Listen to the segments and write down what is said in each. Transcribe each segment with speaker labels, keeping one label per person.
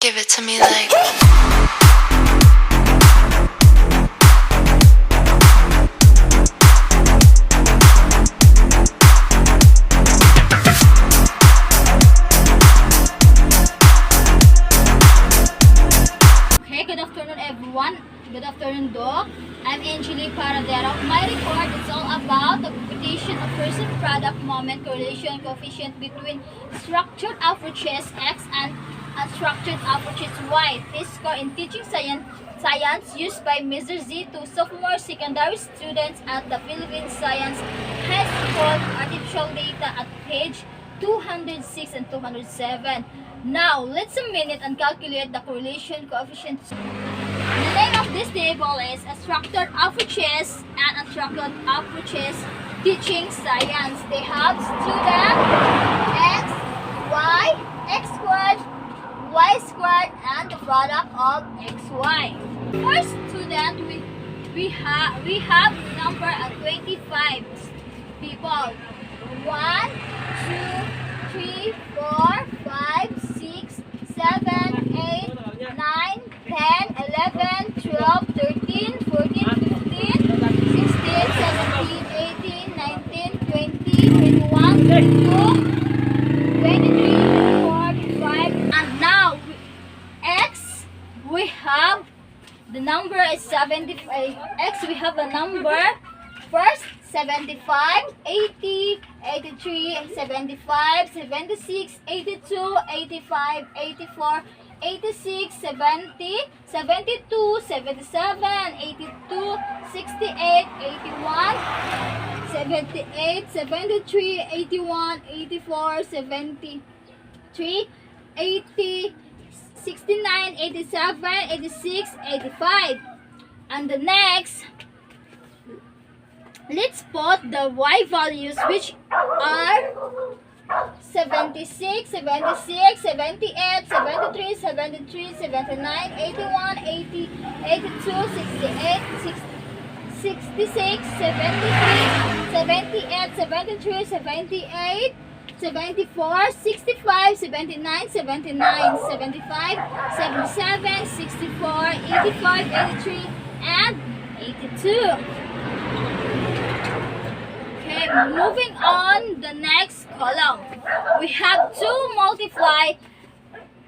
Speaker 1: Give it to me like.
Speaker 2: Okay, good afternoon everyone. Good afternoon, Doc. I'm Angeli Paradero. My report is all about the computation of person product moment correlation coefficient between structured approaches X and unstructured approaches Y. This score in teaching science used by Mr. Z to sophomore secondary students at the Philippine Science High School Artificial Data at page 206 and 207. Now, let's submit it and calculate the correlation coefficients. The name of this table is Structured Approaches and Unstructured Approaches Teaching Science. They have student X, Y, X squared, Y squared, and the product of XY. First student, we have number of 25 people. 1, 2, 3, 4, 5, 6, 7, 8, 9, 10, 11, 12, 13, 14, 15, 16, 17, 18, 19, 20, 21, 22, 23, 24, 25. And now, X, we have the number is 75. X, we have a number first 75, 80, 83, 75, 76, 82, 85, 84, 86, 70, 72, 77, 82, 68, 81, 78, 73, 81, 84, 73, 80, 69, 87, 86, 85. And the next, let's put the Y values, which are 76, 76, 78, 73, 73, 79, 81, 80, 82, 68, 66, 73, 78, 73, 78, 74, 65, 79, 79, 75, 77, 64, 85, 83, and 82. Okay, moving on the next column. We have to multiply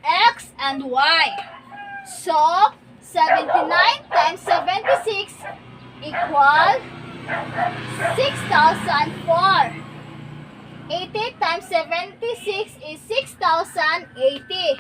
Speaker 2: X and Y. So, 79 times 76 equal 6,004. 80 times 76 is 6,080.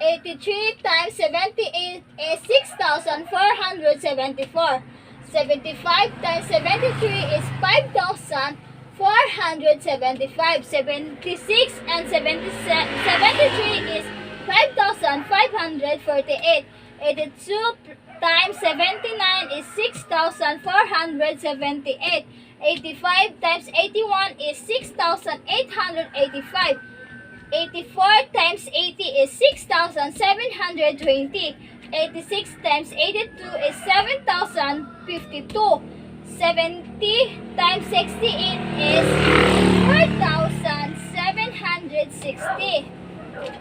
Speaker 2: 83 times 78 is 6,474. 75 times 73 is 5,475. 76 and 73 is 5,548. 82 times 79 is 6,478. 85 times 81 is 6,885. 84 times 80 is 6,720. 86 times 82 is 7,052. 70 times 68 is 4,760.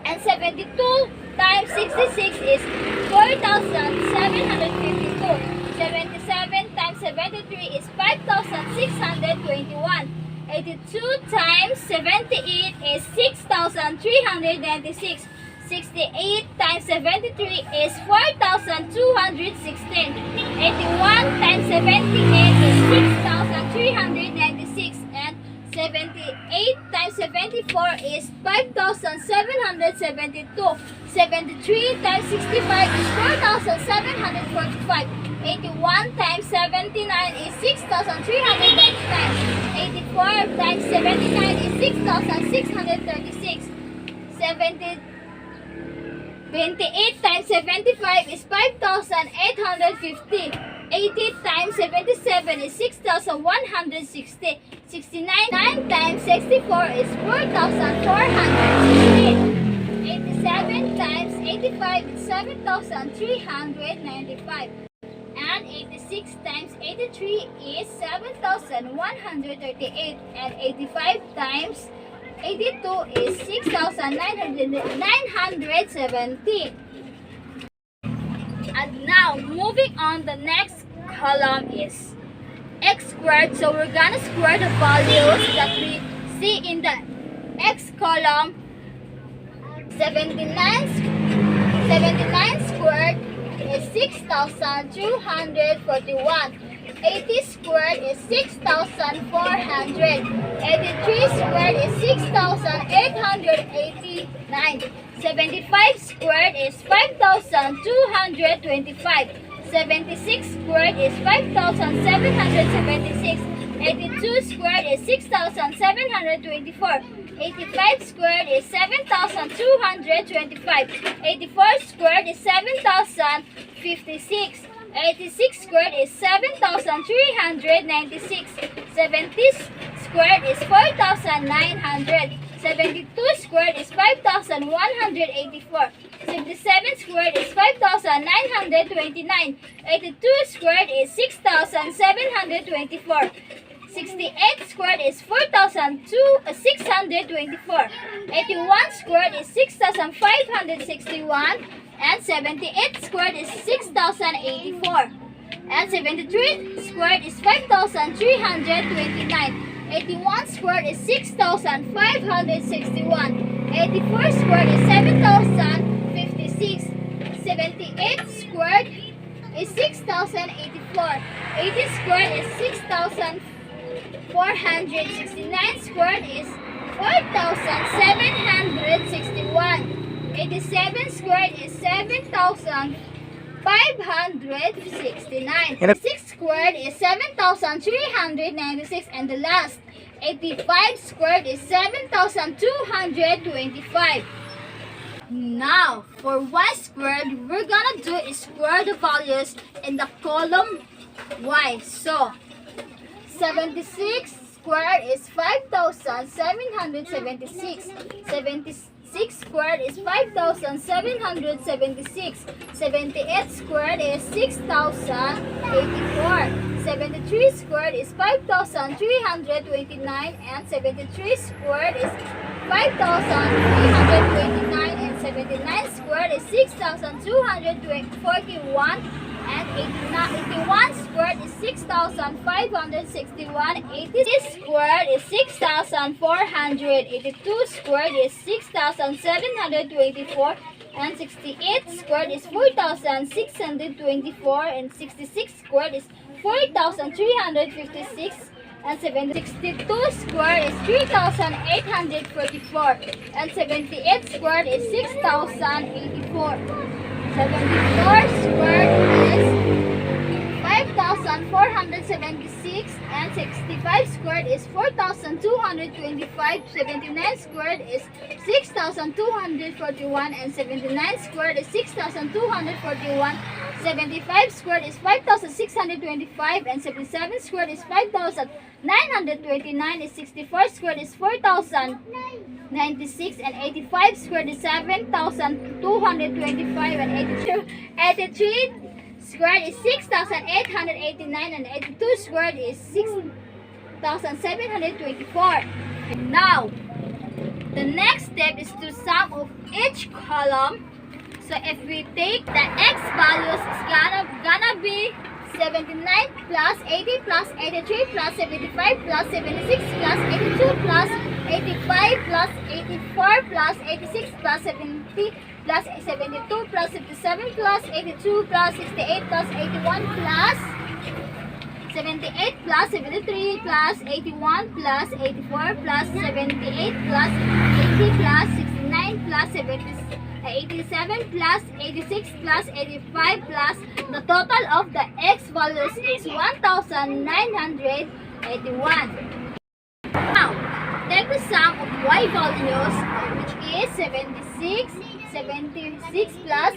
Speaker 2: And 72 times 66 is 4,752. 77 times 73 is 5,621. 82 times 78 is 6,396. 68 times 73 is 4,216. 81 times 78 is 6,396. And 78 times 74 is 5,772. 73 times 65 is 4,745. 81 times 79 is 6,399. 84 times 79 is 6,636. 28 times 75 is 5,850. 80 times 77 is 6,160. 69 times 64 is 4,460. 87 times 85 is 7,395. And 86 times 83 is 7,138. And 85 times 82 is 6,970. And now, moving on, the next column is x squared. So we're gonna square the values that we see in the x column. 79 squared is 6,241. 80 squared is 6,400. 83 squared is 6,889. 75 squared is 5,225. 76 squared is 5,776. 82 squared is 6,724. 85 squared is 7,225. 84 squared is 7,056. 86 squared is 7,396. 70 squared is 4,900. 72 squared is 5,184. 77 squared is 5,929. 82 squared is 6,724. 68 squared is 4,624. 81 squared is 6,561. And 78 squared is 6,084. And 73 squared is 5,329. 81 squared is 6,561. 84 squared is 7,056. 78 squared is 6,084. 80 squared is 6,400. 69 squared is 4,761. 87 squared is 7,569. 6 squared is 7,396. And the last, 85 squared is 7,225. Now, for y squared, we're gonna do is square the values in the column y. So, 76 squared is 5,776. 76 squared is 5,776. 78 squared is 6,084. 73 squared is 5,329. And 73 squared is 5,329. And 79 squared is 6,241. And 81 squared is 6,561. 80 squared is 6,400. 82 squared is 6,724. And 68 squared is 4,624. And 66 squared is 4,356. And 62 squared is 3,844. And 78 squared is 6,084. 74 squared is 5,476. And 65 squared is 4,225. 79 squared is 6,241. And 79 squared is 6,241. 75 squared is 5,625. And 77 squared is 5,929. And 64 squared is 4,096. And 85 squared is 7,225. And 83 squared is 6,889. And 82 squared is 6,724. Now, the next step is to sum of each column. So if we take the x values, it's gonna be 79 plus 80 plus 83 plus 75 plus 76 plus 82 plus 85 plus 84 plus 86 plus 70 plus 72 plus 57 plus 82 plus 68 plus 81 plus 78 plus 73 plus 81 plus 84 plus 78 plus 80 plus 69 plus 87 plus 86 plus 85 plus the total of the x values is 1,981. Now, take the sum of y values, which is 76 plus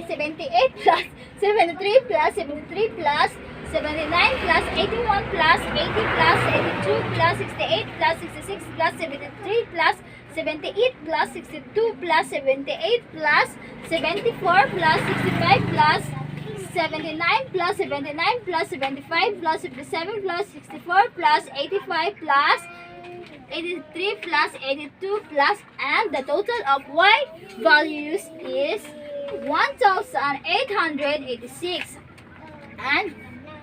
Speaker 2: 78 plus 73 plus 73 plus 79 plus 81 plus 80 plus 82 plus 68 plus 66 plus 73 plus 78 plus 62 plus 78 plus 74 plus 65 plus 79 plus 79 plus 75 plus 57 plus 64 plus 85 plus 83 plus 82 plus, and the total of y values is 1886. And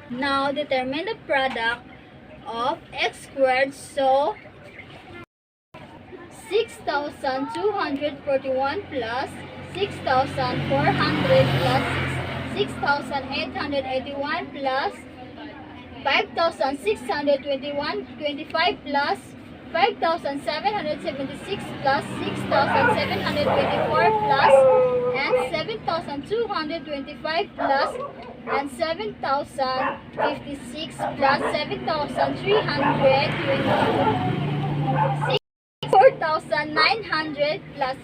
Speaker 2: now determine the product of x squared. So 6,241 plus 6,400 plus 6,881 plus 5,621, 25 plus 5,776 plus 6,724 plus and 7,225 plus and 7,056 plus 7,320, 4,900 plus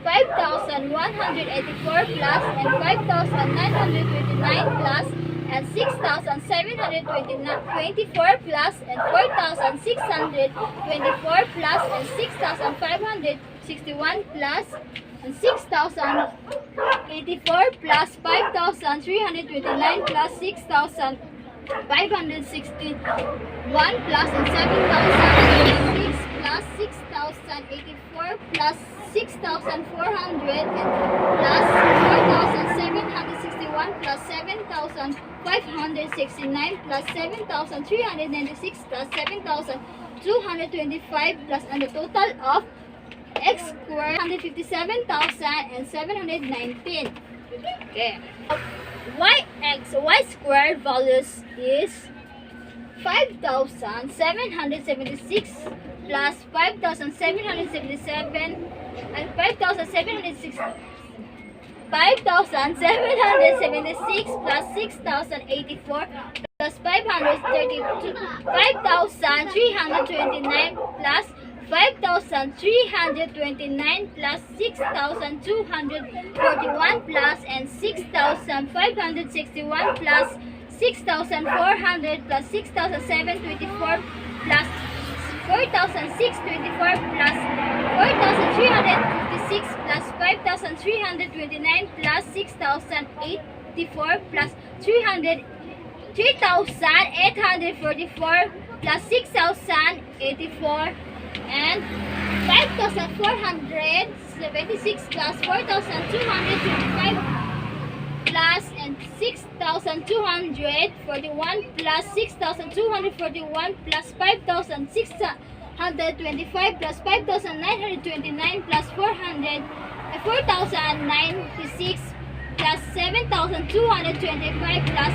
Speaker 2: 5,184 plus and 5,929 plus and 6,724 plus and 4,624 plus and 6,561 plus and 6,084 plus 5,329 plus 6,561 plus and 7,006 plus 6,084 plus 6,400 plus 4,761 plus 7,569 plus 7,396 plus 7,225 plus and the total of x squared 157,719. Okay. Y squared values is 5,776 plus 5,777 and 5,776 plus 6,084 plus 532 5,329 plus 5,329 plus 6,241 plus and 6,561 plus 6,400 plus 6,724 plus 4,624 plus 4,356 plus 5,329 plus 6,084 plus 3,844 plus 6,084 and 5,476 plus 4,225 plus and 6,241 plus 6,241 plus 5,625 plus 5,929 plus 4,096 plus 7,225 plus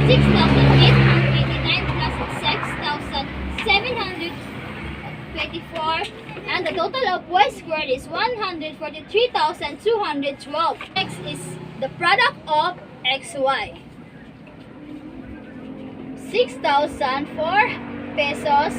Speaker 2: 6,889 plus 6,724 and the total of y squared is 143,212. Next is the product of xy. 6,004 pesos,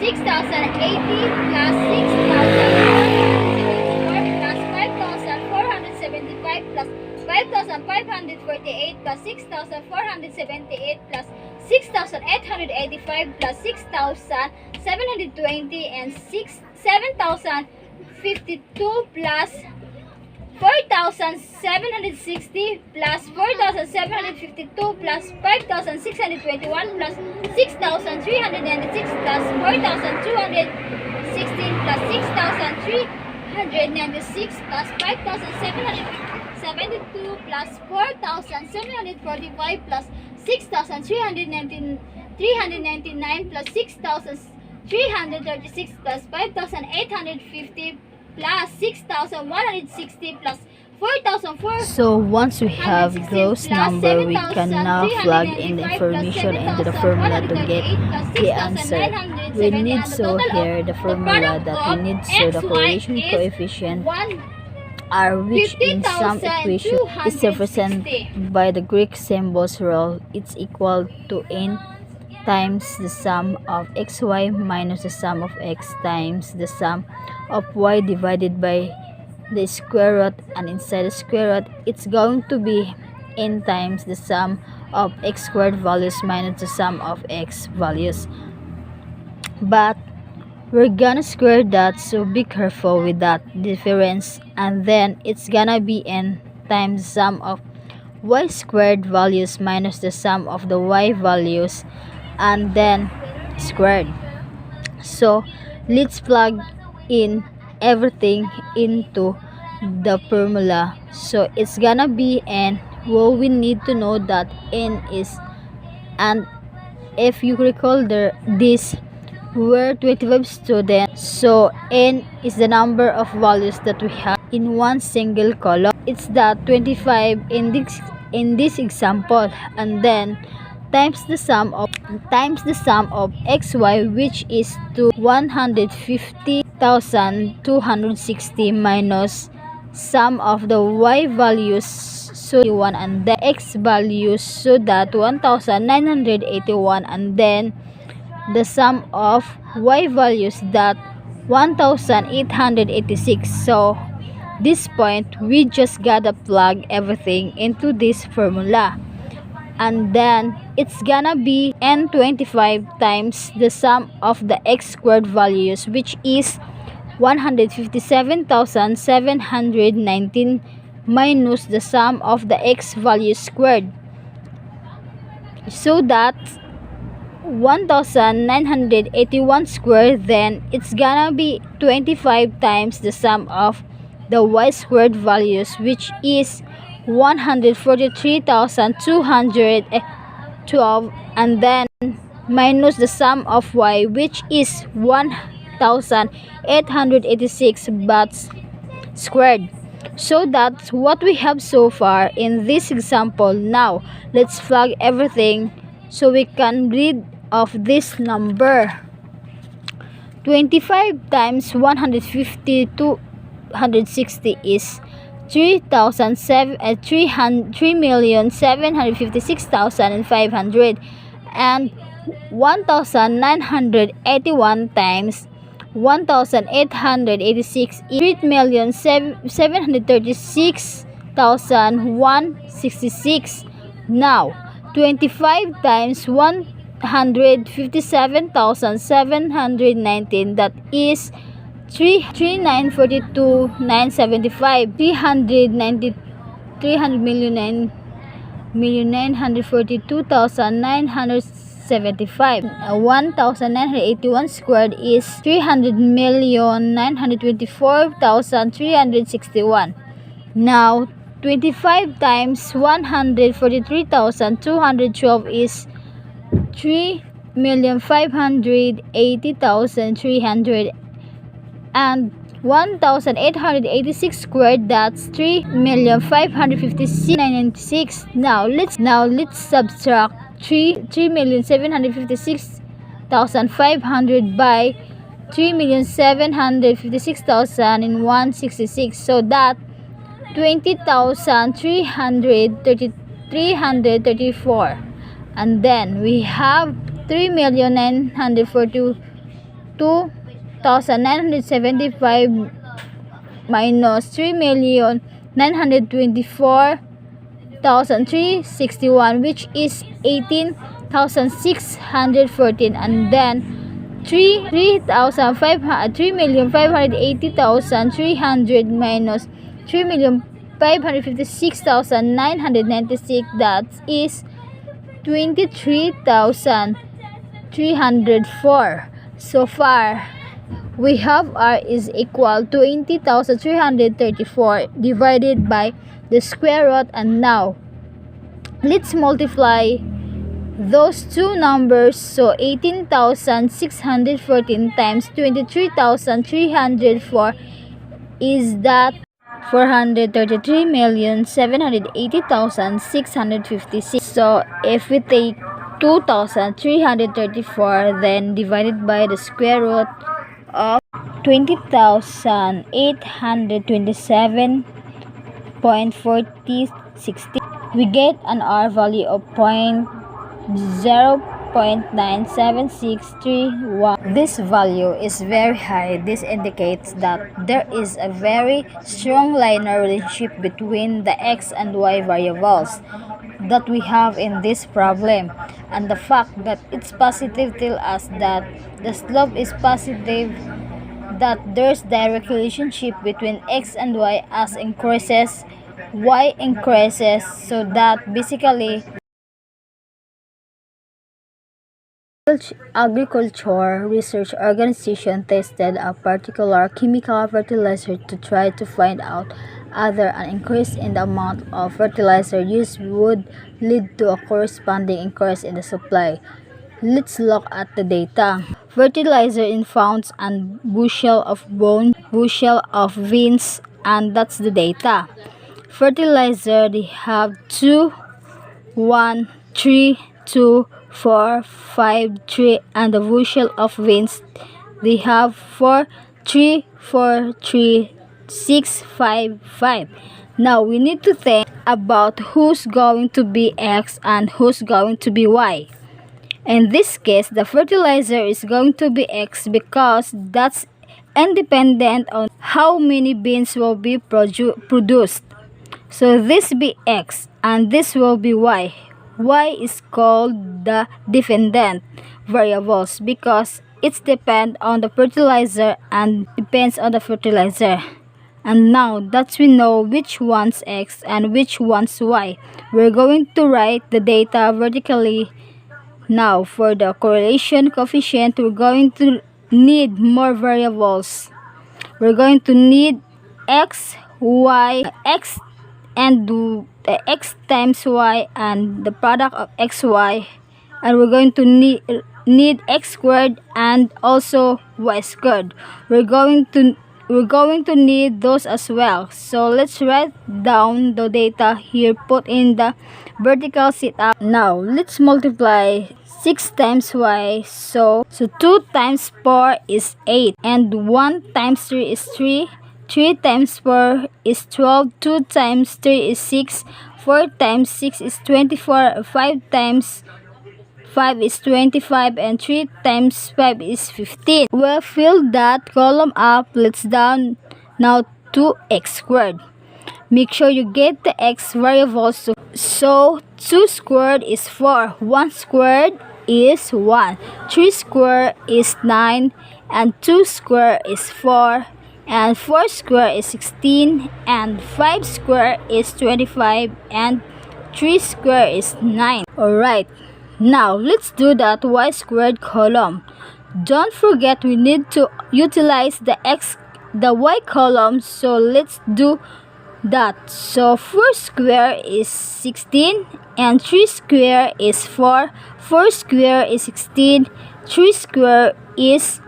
Speaker 2: 6,080 plus 6,475 plus 5,548 plus 6,478 plus 6,885 plus 6,720 and 7,052 plus 4,760 plus 4,752 plus 5,621 plus 6,396 plus 4,216 plus 6,396 plus 5,772 plus 4,745 plus 6,399 plus 6,336 plus 5,850 plus 6,160 plus 4,400.
Speaker 1: So once we have gross number, we can now plug in the information into the formula to get the answer. We need so here the formula that we need so the correlation coefficient are which in some equation is represented by the Greek symbols rho. It's equal to n times the sum of xy minus the sum of x times the sum of y divided by the square root, and inside the square root it's going to be n times the sum of x squared values minus the sum of x values. But we're gonna square that, so be careful with that difference, and then it's gonna be n times the sum of y squared values minus the sum of the y values and then squared. So let's plug in everything into the formula. So it's gonna be n. Well, we need to know that n is, and if you recall this, we're 25 students, so n is the number of values that we have in one single column. It's that 25 in this example, and then times the sum of xy, which is to 150,260, minus sum of the y values, so 1, and then x values, so that 1981, and then the sum of y values, that 1886. So this point, we just gotta plug everything into this formula, and then it's gonna be n25 times the sum of the x squared values, which is 157,719, minus the sum of the x values squared, so that 1981 squared. Then it's gonna be 25 times the sum of the y squared values, which is 143,212, and then minus the sum of y, which is 1886 but squared. So that's what we have so far in this example. Now let's plug everything so we can read of this number. 25 times 150 to 160 is 3,756,500, and 1,981 times 1,886 is 3,736,166. Now 25 times 157,719, that is 3,942,975, 300,942,975. 1,981 squared is 300,924,361. Now 25 times 143,212 is 3,580,300, and 1,886 squared, that's 3,556,996. Now let's subtract 3,756,500 by 3,756,166, so that 20,334, and then we have 3,942,975 minus 3,924,361, which is 18,614, and then 3,580,300 minus 3,556,996, that is 23,304. So far we have r is equal to 20,334 divided by the square root, and now let's multiply those two numbers. So 18,614 times 23,304 is that 433,780,656. So if we take 2,334, then divided by the square root of 20,827.4060, we get an r value of 0.97631. This value is very high. This indicates that there is a very strong linear relationship between the x and y variables that we have in this problem, and the fact that it's positive tells us that the slope is positive, that there's direct relationship between x and y. As increases, y increases, so that basically agriculture research organization tested a particular chemical fertilizer to try to find out whether an increase in the amount of fertilizer used would lead to a corresponding increase in the supply. Let's look at the data. Fertilizer in pounds and bushel of bone, bushel of beans, and that's the data. Fertilizer, they have 2, 1, 3, 2, 4, 5, 3, and the bushel of beans, they have 4, 3, 4, 3, 6, 5, 5. Now we need to think about who's going to be X and who's going to be Y. In this case, the fertilizer is going to be X because that's independent on how many beans will be produced. So this be X and this will be Y. Y is called the dependent variables because it's depend on the fertilizer and depends on the fertilizer. And now that we know which one's X and which one's Y, we're going to write the data vertically. Now, for the correlation coefficient, we're going to need more variables. We're going to need X, Y, X, and X times Y and the product of XY. And we're going to need X squared and also Y squared. We're going to need those as well. So let's write down the data here, put in the vertical setup. Now let's multiply 6 times y, so 2 times 4 is 8, and 1 times 3 is 3, 3 times 4 is 12, 2 times 3 is 6, 4 times 6 is 24, 5 times 5 is 25, and 3 times 5 is 15. We'll fill that column up. Let's down now to x squared. Make sure you get the x variables. So 2 squared is 4, 1 squared is 1, 3 squared is 9, and 2 squared is 4, and 4 squared is 16, and 5 squared is 25, and 3 squared is 9. Alright. Now, let's do that y squared column. Don't forget we need to utilize the y column, so let's do that. So 4 square is 16, and 3 square is 4, 4 square is 16, 3 square is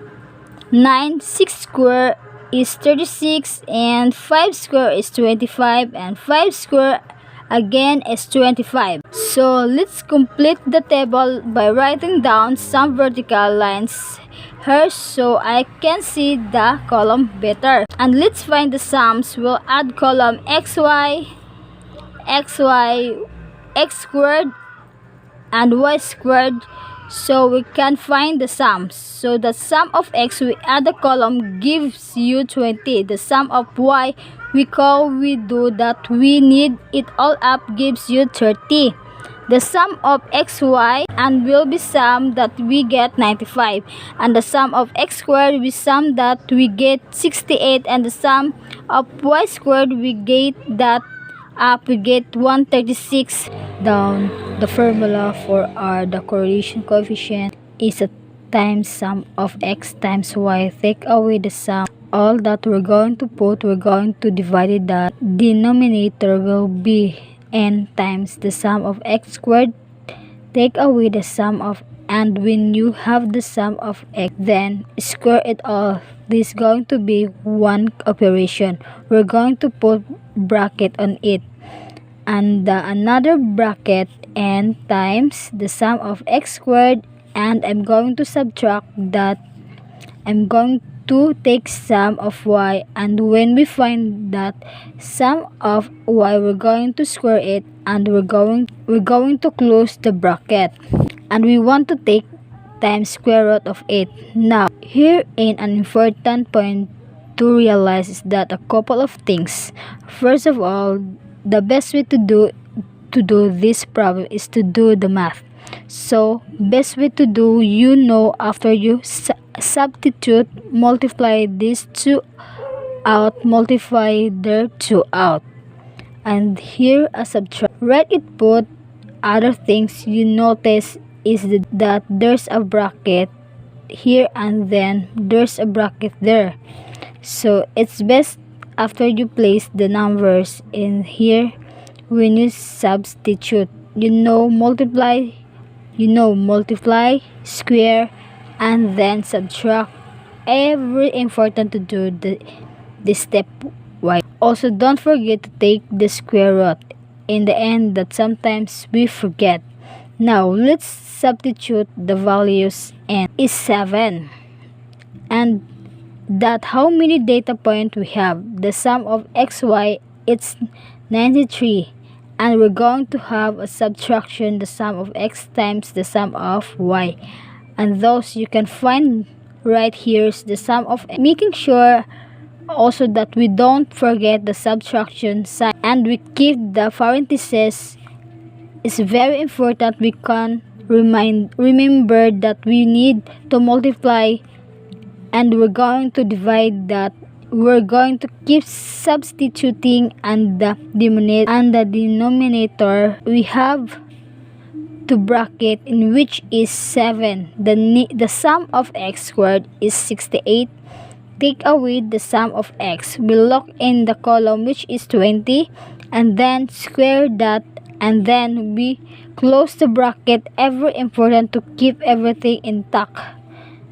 Speaker 1: 9, 6 square is 36, and 5 square is 25, and 5 square again is 25. So let's complete the table by writing down some vertical lines here so I can see the column better. And let's find the sums. We'll add column xy, xy, x squared, and y squared, so we can find the sums. So the sum of x, we add the column, gives you 20. The sum of y, we do that, we need it all up, gives you 30. The sum of xy and will be sum that we get 95, and the sum of x squared we sum that we get 68, and the sum of y squared we get that up, we get 136. Down the formula for the correlation coefficient is a times sum of x times y. Take away the sum. All that we're going to put, we're going to divide it. That denominator will be n times the sum of x squared. Take away the sum of, and when you have the sum of x, then square it all. This is going to be one operation. We're going to put bracket on it, and another bracket n times the sum of x squared, and I'm going to subtract that. I'm going to take sum of y, and when we find that sum of y, we're going to square it, and we're going to close the bracket, and we want to take times square root of it. Now here in an important point to realize is that a couple of things. First of all, the best way to do this problem is to do the math. So best way to do, after you substitute, multiply these two out, multiply their two out, and here a subtract. Right, it put other things you notice is that there's a bracket here and then there's a bracket there. So it's best after you place the numbers in here when you substitute. Multiply, square, and then subtract. Very important to do the step y. Also, don't forget to take the square root in the end, that sometimes we forget. Now let's substitute the values, and is 7, and that how many data points we have. The sum of xy, it's 93, and we're going to have a subtraction, the sum of x times the sum of y, and those you can find right here is the sum of x. Making sure also that we don't forget the subtraction sign and we keep the parentheses is very important. We can remember that we need to multiply and we're going to divide, that we're going to keep substituting, and the denominator we have to bracket, in which is 7. The sum of x squared is 68. Take away the sum of x. We look in the column which is 20, and then square that, and then we close the bracket. Ever important to keep everything intact.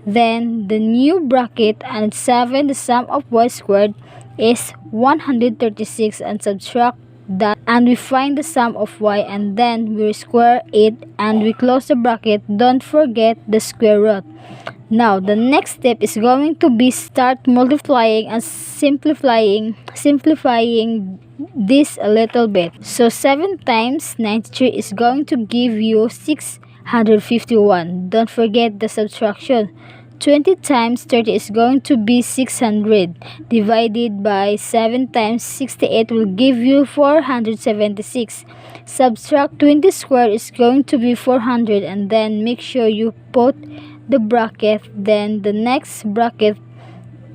Speaker 1: Then the new bracket, and 7, the sum of y squared is 136, and subtract that, and we find the sum of y, and then we square it and we close the bracket. Don't forget the square root. Now the next step is going to be start multiplying and simplifying this a little bit. So 7 times 93 is going to give you 651. Don't forget the subtraction. 20 times 30 is going to be 600, divided by 7 times 68 will give you 476. Subtract 20 squared is going to be 400, and then make sure you put the bracket. Then the next bracket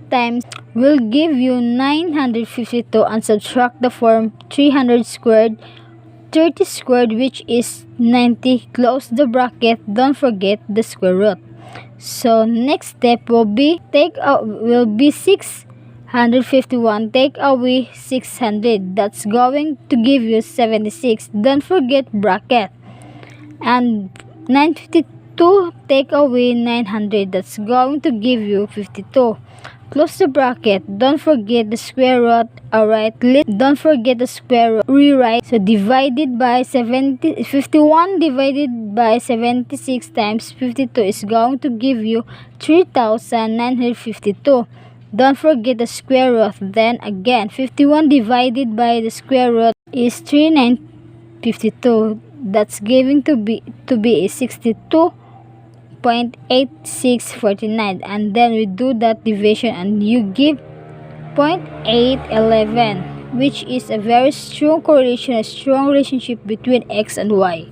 Speaker 1: times will give you 952, and subtract the form 300 squared, 30 squared, which is 90. Close the bracket. Don't forget the square root. So next step will be 651. Take away 600. That's going to give you 76. Don't forget bracket. And 952, take away 900. That's going to give you 52. Close the bracket. Don't forget the square root. Alright, don't forget the square root. Rewrite. So divided by 51 divided by 76 times 52 is going to give you 3952. Don't forget the square root. Then again, 51 divided by the square root is 3952. That's giving to be 62.8649, and then we do that division and you give 0.811, which is a very strong correlation, a strong relationship between x and y.